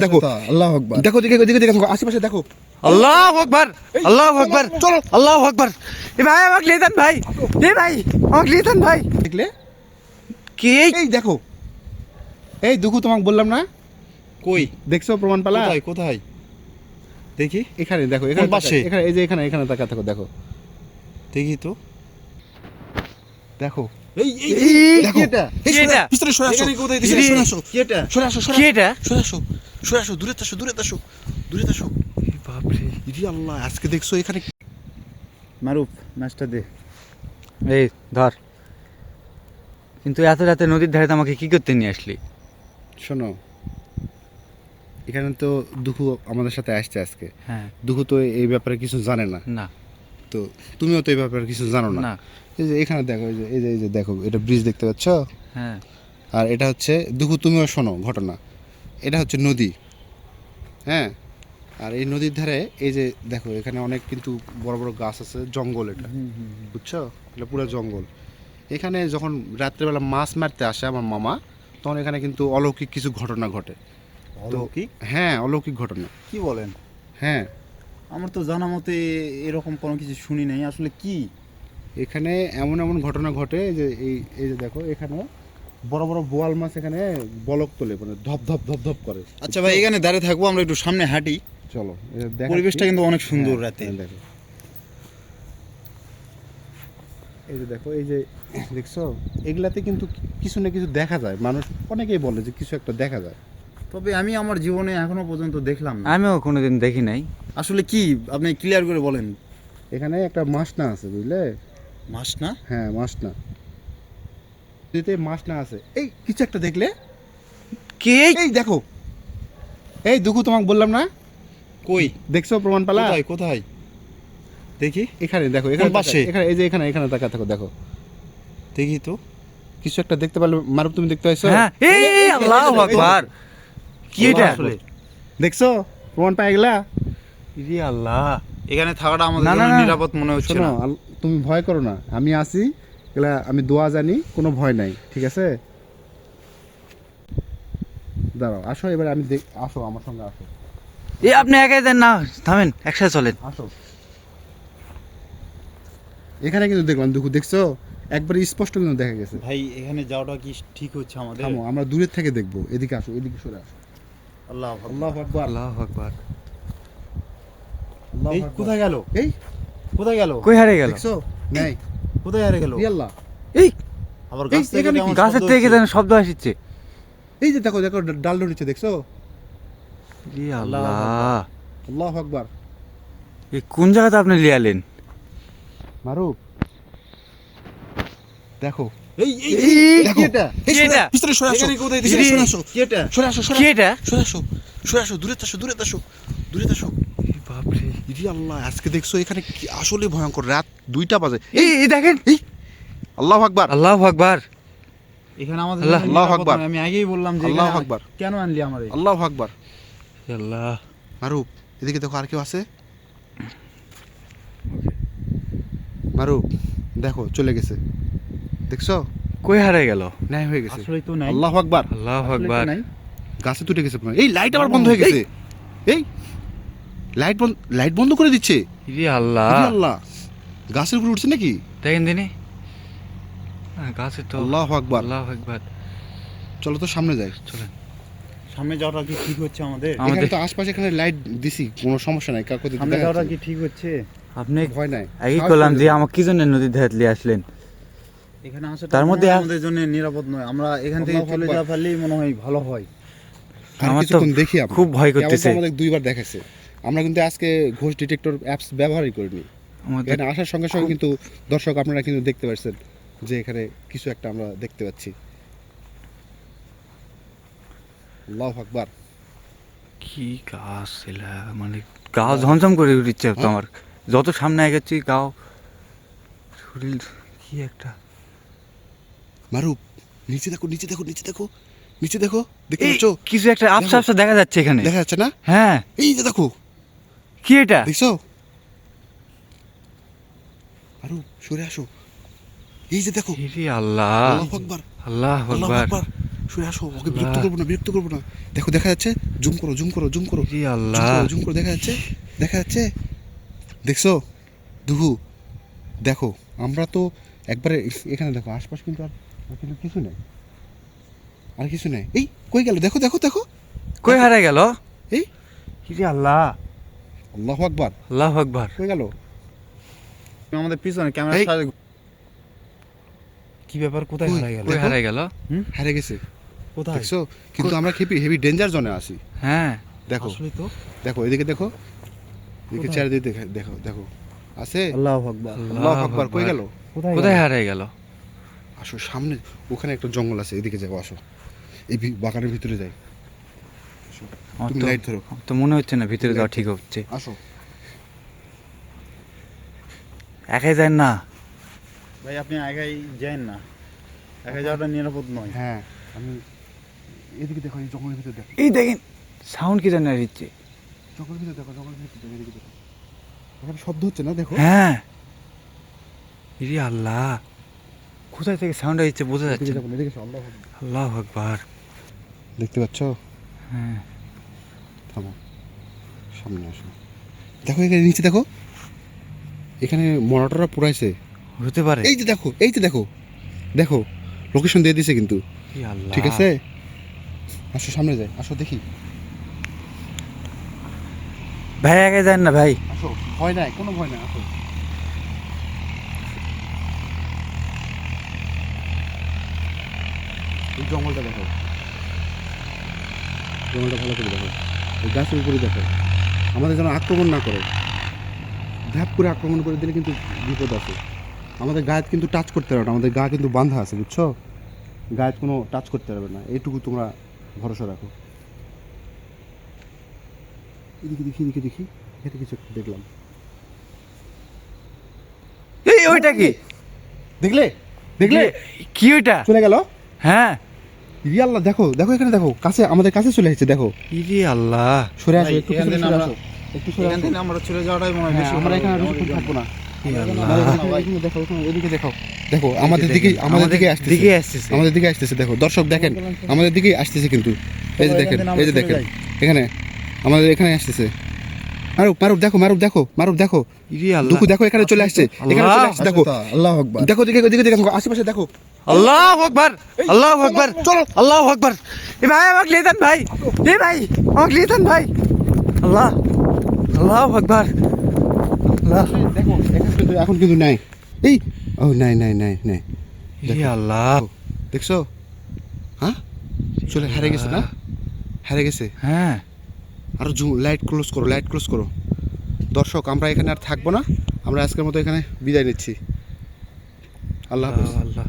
দেখো আল্লাহু আকবার, দেখো দিকে দিকে দেখো আশেপাশে দেখো। আল্লাহু আকবার, আল্লাহু আকবার, চলো আল্লাহু আকবার। এ ভাই আমাকে নিয়ে যান ভাই, এ ভাই আমাকে নিয়ে যান ভাই। দেখলে কে? এই দেখো, এই দুঃখু তোমাকে বললাম না, কই দেখছো প্রমাণ পালা? কোথায় কোথায় দেখি এখানে দেখো, এখানে কোন পাশে? এখানে এই যে এখানে এখানে তাকা দেখো দেখো দেখি তো দেখো এই এই দেখো। কি এটা এই কি এটা? পিছনে সরে আসো, এখানে কোথায় পিছনে দিছিস? সরে আসো, কি এটা সরে আসো, কি এটা? সরে আসো, সরে আসো, দূরে আসো, দূরে আসো, দূরে আসো। বাপরে, ইদি আল্লাহ, আজকে দেখছো এখানে মারুফ মাছটা দে। এই ধর। কিন্তু এত রাতে নদীর ধারে আমাকে কি করতে নিয়ে আসলি? শোনো, এখানে তো দুঃখু আমাদের সাথে আসছে আজকে। হ্যাঁ। দুঃখু তো এই ব্যাপারে কিছু জানে না, না তো তুমিও তো এই ব্যাপারে কিছু জানো না। না। এই যে এখানে দেখো, এই যে দেখো, এটা ব্রিজ দেখতে পাচ্ছ, হ্যাঁ। আর এটা হচ্ছে দুঃখু, তুমিও শোনো ঘটনা, এটা হচ্ছে নদী, হ্যাঁ। আর এই নদীর ধারে এই যে দেখো, এখানে অনেক কিন্তু বড় বড় গাছ আছে, জঙ্গল, এটা বুঝছো, এটা পুরো জঙ্গল। এখানে যখন রাত্রেবেলা মাছ মারতে আসে আমার মামা, তখন এখানে কিন্তু অলৌকিক কিছু ঘটনা ঘটে। অলৌকিক? হ্যাঁ, অলৌকিক ঘটনা, কি বলেন? হ্যাঁ। আমার তো জানা মতে এরকম কোনো কিছু শুনি নাই, আসলে কি? এখানে এমন এমন ঘটনা ঘটে যে এই যে দেখো, এখানে বড় বড় বোয়াল মাছ এখানে বলক তোলে, মানে ধপ ধপ ধপ ধপ করে। আচ্ছা ভাই, এখানে দাঁড়িয়ে থাকবো, আমরা একটু সামনে হাঁটি। চলো, দেখাচ্ছি। পরিবেশটা কিন্তু অনেক সুন্দর হ্যাঁ, রাতে। দেখো, এই যে দেখো, এই যে দেখছো, এগুলাতে কিন্তু কিছু না কিছু দেখা যায়, মানুষ অনেকেই বলে যে কিছু একটা দেখা যায়। তবে আমি আমার জীবনে এখনো পর্যন্ত দেখলাম না। আমিও কোনোদিন দেখি নাই। আসলে কি আপনি ক্লিয়ার করে বলেন। এখানে একটা মাসনা আছে, বুঝলে? মাছ না? হ্যাঁ, মাসনা, যেতে মাসনা আছে। এই কিছু একটা দেখলে, কে? এই দেখো, এই দুঃখু তোমাকে বললাম না, কই দেখছো প্রমাণ পালা? কোথায় কোথায় দেখি এখানে দেখো, এখানে কোন পাশে? এখানে এই যে এখানে এখানে তাকা থাকো, দেখো দেখি তো। কিছু একটা দেখতে পারলে। মারুফ, তুমি দেখতে পাইছো? হ্যাঁ। এই আল্লাহু আকবার। কি এটা? আসলে দেখছো প্রমাণ পাই গেলা? ইরে আল্লাহ। এখানে থাকাটা আমাদের না, না, জন্য না। নিরাপদ মনে হচ্ছে শোনো, না। তুমি ভয় করো না, আমি আছি, এগুলা আমি দোয়া জানি, কোনো ভয় নাই, ঠিক আছে? দাঁড়াও, আসো এবার, আমি আসো আমার সঙ্গে, আসো এই আপনি একাই দেন না, থামেন, একসাথে চলেন। আসো। এখানে কিন্তু দেখলাম দুঃখ, দেখছো, একবার স্পষ্ট কিন্তু দেখা গেছে। ভাই এখানে যাওয়াটা কি ঠিক হচ্ছে আমাদের? থামো, আমরা দূরের থেকে দেখবো, এদিকে আসো, এদিকে সরে আসো। আল্লাহ আল্লাহু আকবার, আল্লাহু আকবার। আল্লাহু এই আকবার। কোথায় গেল? এই কোথায় গেল? কই হারিয়ে গেল? দেখছো, নাই, কোথায় হারিয়ে গেল? আল্লাহ, এই আবার গাছ থেকে এখানে কেমন গাছের শব্দ থেকে হচ্ছে? যেন শব্দ আসছে। এই যে দেখো দেখো, ডাল নিচে দেখছো? ইরে আল্লাহু আল্লাহ। আল্লাহু আকবার। এই কোন জায়গাতে আপনি লিয়ালেন? মারুফ, দেখো, এই এই এই, এই, কি এটা? এই কি সরে- এটা? পিছনে সরে আসো, এখানে কোথায় পিছনে দিছিস? সরে আসো, কি এটা? সরে আসো, সরে কি এটা? সরে আসো, সরে আসো, দূরে আসো, দূরে আসো, দূরে আসো। বাপরে। ইদি আল্লাহ, আজকে দেখছো এখানে কি আসলে ভয়ঙ্কর, রাত 2টা বাজে। এই দেখেন। এই আল্লাহু আকবার, আল্লাহু আকবার। এখানে আমাদের আল্লাহ, জন্য আল্লাহু নিরাপদ আকবার। নয়। আমি আগেই বললাম যে আল্লাহু এখানে আকবার। কেন আনলি আমারে? আল্লাহু আকবার। আল্লাহ। মারুফ, এদিকে দেখো, আর কেউ আছে? মারুফ, দেখো, চলে গেছে, দেখছো, কই হারিয়ে গেল? ন্যায় হয়ে গেছে। আসলেই তো নাই। আল্লাহু আকবার, আল্লাহু আসলেই তো আকবার। নাই। গাছে তুলে গেছে। এই লাইট আবার বন্ধ হয়ে গেছে, এই লাইট বন্ধ করে দিচ্ছে। ইরে আল্লাহ। ইদি আল্লাহ, গাছের উপরে উঠছে নাকি? দেখেন দিনে গাছে তো। আল্লাহু আকবার। আল্লাহু আকবার। চলো তো সামনে যাই। চলেন। সামনে যাওয়াটা কি ঠিক হচ্ছে আমাদের? আমাদের- এখানে তো আশপাশে এখানে লাইট দিছি, কোনো সমস্যা নাই, কাউকে সামনে দেখা যাওয়াটা যাচ্ছে কি ঠিক হচ্ছে? আপনি না। ভয় নাই, আগেই সাহস করলাম করে যে যাও। আমাকে কি জন্য নদীর ধারে নিয়ে আসলেন? এখানে আসাটা তার মধ্যে আমাদের জন্য নিরাপদ নয়। আমরা এখান থেকে আল্লাহু চলে আকবার। যাওয়া পারলেই মনে হয় ভালো হয়। আর আমার তো কিছুক্ষণ দেখি আমরা। খুব ভয় কেবল তো করতেছে। আমাদের 2বার দেখাচ্ছে। আমরা কিন্তু আজকে ঘোষ ডিটেক্টর অ্যাপস ব্যবহারই করিনি। আমাদের এখানে আসার সঙ্গে সঙ্গে কিন্তু দর্শক আপনারা কিন্তু দেখতে পাচ্ছেন যে এখানে কিছু একটা আমরা দেখতে পাচ্ছি। আল্লাহু আকবার। কি গাছ এলা, মানে গাও ঝমঝম করে উঠছে তো আমার। যত সামনে এগোচ্ছি গাও শরীর কি একটা। মারুফ, নিচে দেখো, নিচে দেখো, নিচে দেখো, নিচে দেখো, দেখতে এই পাচ্ছ? কিছু একটা আবসা দেখো। আবসা দেখা যাচ্ছে এখানে। দেখা যাচ্ছে না? হ্যাঁ। এই যে দেখো, কি এটা? দেখছো? মারুফ, সরে আসো, এই যে দেখো। ইরে আল্লাহ। আল্লাহু আকবার, আল্লাহু আল্লাহু আকবার। আকবার। সরে আসো, ওকে বিরক্ত করবো না, বিরক্ত করবো না। দেখো দেখা যাচ্ছে, জুম করো, জুম করো, জুম করো, ই আল্লাহ। জুম করো, দেখা যাচ্ছে, দেখা যাচ্ছে, দেখছো দুহু? দেখো আমরা তো একবারে এখানে দেখো, আশপাশ কিন্তু আর কিন্তু কিছু নেই, আর কিছু নেই। এই কই গেল? দেখো দেখো দেখো, কই হারাই গেল? এই ইরে আল্লাহ, আল্লাহু আকবার, আল্লাহু আকবার। কই গেল? আমাদের পিছনে ক্যামেরা এই। সাথে কি ব্যাপার, কোথায় কই? হারাই গেল? কই দেখো। হারাই গেল? হারিয়ে গেছে, কোথায়? দেখছো? কিন্তু আমরা হেভি ডেঞ্জার জোনে আছি। হ্যাঁ, দেখো আসলে তো দেখো, এদিকে দেখো, এদিকে কোথায়? চারিদিকে দেখো দেখো, আছে। আল্লাহু আকবার। আল্লাহু আকবার, কই গেল? কোথায় হারাই গেল? আসো সামনে, ওখানে একটা জঙ্গল আছে, এদিকে যাবো, আসো এই বাগানের ভিতরে যাই। আসো, আমার তুমি তো- লাইট ধরো, আমার তো মনে হচ্ছে না ভিতরে যাওয়া ঠিক হচ্ছে। আসো। একাই যান না। ভাই আপনি একাই যান না, একাই যাওয়াটা নিরাপদ নয়। হ্যাঁ, আমি এদিকে দেখো, এই জঙ্গলের ভিতরে দেখো, এই দেখেন সাউন্ড কি জানি দিচ্ছে। জঙ্গলের ভিতরে দেখো, জঙ্গলের ভিতরে দেখো, এদিকে দেখো, এখানে শব্দ হচ্ছে না, দেখো। হ্যাঁ, ইরে আল্লাহ, কোথায় থেকে সাউন্ড হচ্ছে বোঝা এদিকে যাচ্ছে না। দেখো, এদিকে এসো, আল্লাহু আকবার। আল্লাহু আকবার। দেখতে পাচ্ছ? হ্যাঁ, থামো, সামনে আসো, দেখো এখানে নিচে দেখো, এখানে মরাটারা পুরাইছে। হতে পারে। এই যে দেখো, এই যে দেখো, দেখো লোকেশন দিয়ে দিছে কিন্তু, ই আল্লাহ। ঠিক আছে? আসো সামনে যাই, আসো দেখি, ভাই একাই যান না ভাই। আসো, ভয় নাই, কোনো ভয় নাই, আসো। এই জঙ্গলটা দেখো, জঙ্গলটা ভালো করে দেখো, এই গাছের উপরে দেখো, আমাদের যেন আক্রমণ না করে, ধ্যাপ করে আক্রমণ করে দিলে কিন্তু বিপদ আছে। আমাদের গায়ে কিন্তু টাচ করতে পারবে না, আমাদের গা কিন্তু বাঁধা আছে, বুঝছো? গায়ে কোনো টাচ করতে পারবে না, এইটুকু তোমরা ভরসা রাখো। এদিকে দেখি, এদিকে দেখি, এখানে কিছু একটা দেখলাম। এই ওইটা কি? দেখলে? দেখলে? কি ওইটা? চলে গেল। হ্যাঁ, ইরি আল্লাহ, দেখো দেখো, এখানে দেখো, কাছে, আমাদের কাছে চলে এসেছে, দেখো। ইরে আল্লাহ। সরে আসো, ভাই, একটু এখান পিছনে থেকে সরে আমরা- আসো, একটু সরে এখান আসো। থেকে আমরা চলে যাওয়াটাই মনে হয় হ্যাঁ, বেশি আমরা ভালো এখানে হবে। বেশিক্ষণ থাকবো না। ই আল্লাহ। এদিকে দেখো, এদিকে দেখো, দেখো আমাদের দিকে, আমাদের দিকে আসতেছে, দিকে আসতেছে। আমাদের দিকে আসতেছে, দেখো দর্শক দেখেন, আমাদের দিকে আসতেছে কিন্তু, এই যে দেখেন, এই যে দেখেন, এখানে আমাদের এখানে আসতেছে। মারুফ, মারুফ দেখো, মারুফ দেখো, মারুফ দেখো, ইরে আল্লাহ। দুঃখু দেখো, এখানে চলে আসছে, এখানে চলে আসছে, দেখো আল্লাহু আকবার। দেখো, দিকে দিকে দেখো, আশেপাশে দেখো। আল্লাহু আকবার, আল্লাহু আকবার, চলো, আল্লাহু আকবার। এ ভাই আমাকে নিয়ে যান ভাই, এ ভাই আমাকে নিয়ে যান ভাই। আল্লাহ, আল্লাহু আকবার। আল্লাহ, দেখো এখন কিন্তু নাই, এই ও নাই নাই নাই নাই, ইরে আল্লাহ। দেখছো? হ্যাঁ, চলে হারে গেছে না, হারে গেছে। হ্যাঁ, আরো লাইট ক্লোজ করো, লাইট ক্লোজ করো। দর্শক আমরা এখানে আর থাকবো না, আমরা আজকের মতো এখানে বিদায় নিচ্ছি। আল্লাহ হাফেজ। আল্লাহ।